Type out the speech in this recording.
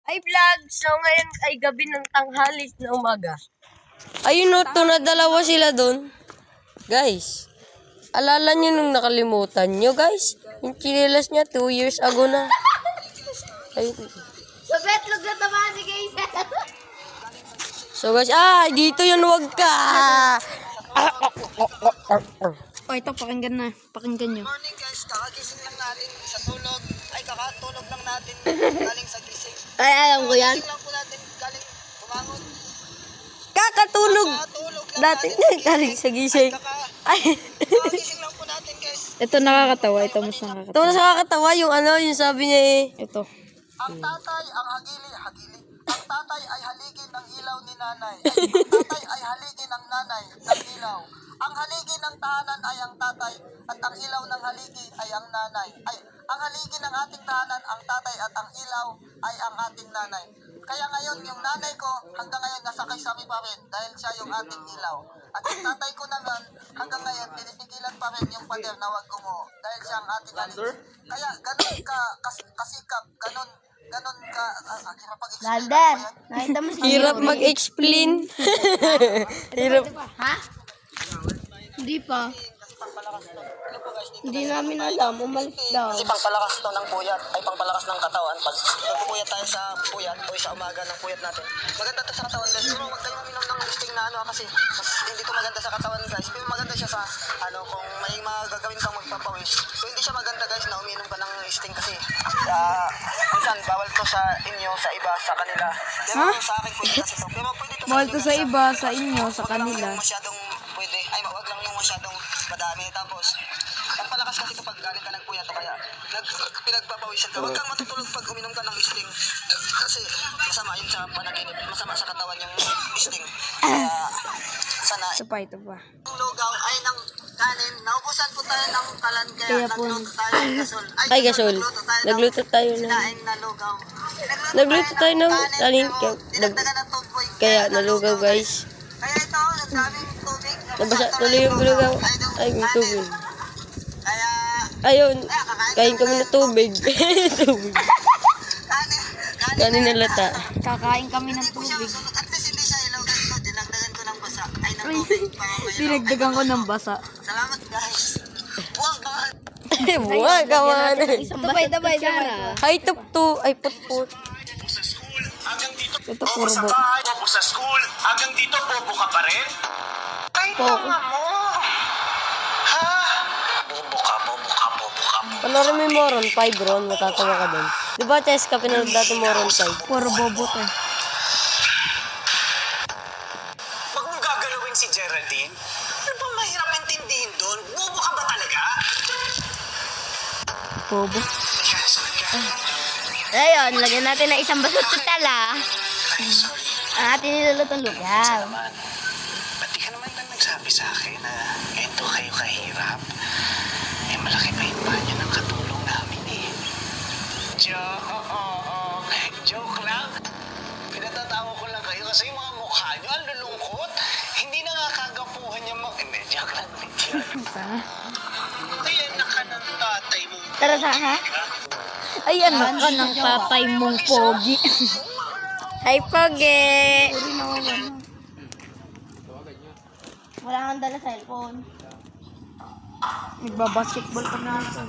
Ay vlog, so ngayon ay gabi ng tanghali na umaga. Ayun o, na dalawa sila doon. Guys, alala nyo nung nakalimutan nyo guys? Yung chinilas niya 2 years ago na. Ay. So betlog na tama si guys. So guys, dito yun, wag ka. Oh, ito pakinggan na. Pakinggan nyo. Morning guys, kakagising lang natin sa tulog. Ay, kakatulog lang natin galing sa gising. Ay, alam ko yan. Gising lang po natin galing bumangon. Kakatulog Kakatulog lang natin galing sa gising. Ay. Kakagising lang po natin guys. Ito nakakatawa. Ito mas nakakatawa. Ito na sa kakatawa yung yung sabi niya Ito. Ang tatay, ang hagili. Ang tatay ay haligin ng ilaw ni nanay. Ang tatay ay haligin ng nanay ng ilaw. Ang haligi ng tahanan ay ang tatay at ang ilaw ng haligi ay ang nanay. Ay, ang haligi ng ating tahanan, ang tatay at ang ilaw ay ang ating nanay. Kaya ngayon, yung nanay ko hanggang ngayon nasakay sa amin pa rin dahil siya yung ating ilaw. At yung tatay ko naman hanggang ngayon pinipigilan pa rin yung pader na wag umuo dahil siya ang ating haligi. Kaya ganun ka kasikap, ganun ka hirap pag-explain. Lander. Nakita mo Hirap mag-explain. Hirap. Ha? Hindi pa. Hindi namin alam. Umalis daw. Kasi pangpalakas to ng puyat, ay pangpalakas ng katawan. Pag nagpupuyat tayo sa puyat o sa umaga ng puyat natin, maganda to sa katawan guys. Pero huwag kayong uminom ng listing na kasi mas hindi to maganda sa katawan guys. Pero maganda siya sa kung may mga gagawin kang magpapawis. So hindi siya maganda guys na uminom ka ng listing kasi minsan bawal to sa inyo, sa iba, sa kanila. Pero sa akin pwede kasi to. Pero pwede to Bawal to sa iba, sa inyo, sa kanila. Masyadong pwede, ay wag lang yung masyadong madami. Tapos palakas kasi ito pag galing ka ng puyat o kaya pinagpapawisan ka. Huwag kang matutulog pag uminom ka ng isting. Kasi masama yun sa panaginip. Masama sa katawan yung isting. Kaya sana Ito pa. yung lugaw ay ng kanin. Naubusan po tayo ng kalan kaya Kaya po. nagluto tayo ng gasol. Ay, gasol. Nagluto tayo ng... Sinaing na lugaw. Nagluto tayo ng kanin. Dinagdagan ng tuboy. Kaya nalugaw guys. Kaya ito, nagdaming tubig. Nabasa tuloy yung lugaw. Ay, yung tubig. Kaya Ayun, kain kami ng tubig. Tubig. Kanin na lata. Kakain kami ng tubig. At least hindi siya ilaw guys. No? Dinagdagan ko ng basa. Ay, ng tubig. Dinagdagan ko ng basa. Salamat guys. Buwang ka. Buwag, kawan. Tabay. Ay, tupto. Ay, putput. Ito puro Sa bot. bahay, bobo sa school. Hanggang dito, bobo ka pa rin? Ay, tama mo. Ha? Bobo ka. Panorin mo yung Moron 5, Ron. Natatawa ka dun. Diba, Cheska, pinanood dati Moron 5? Puro bobot eh. Wag mong gagalawin si Geraldine. Ano bang mahirap intindihin doon? Bobo ka ba talaga? Bobo. Ayun, lagyan natin ng isang baso tutala. Ang ating nilulutong lugaw. Ba't di ka naman lang nagsabi sa akin na ganito kayo kahirap? Eh, malaki pa yung banyo ng katulong namin eh. Joke lang. Pinatatawa ko lang kayo kasi yung mga mukha nyo, ang lulungkot. Hindi na nga kagapuhan yung mga... Hindi, joke lang. Ay, anak ka ng tatay mo. Tara sa ha? Ay, anak ka ng tatay mong pogi. Hi, Pogi! Wala kang dala cellphone. Nagbabasketball kami nito.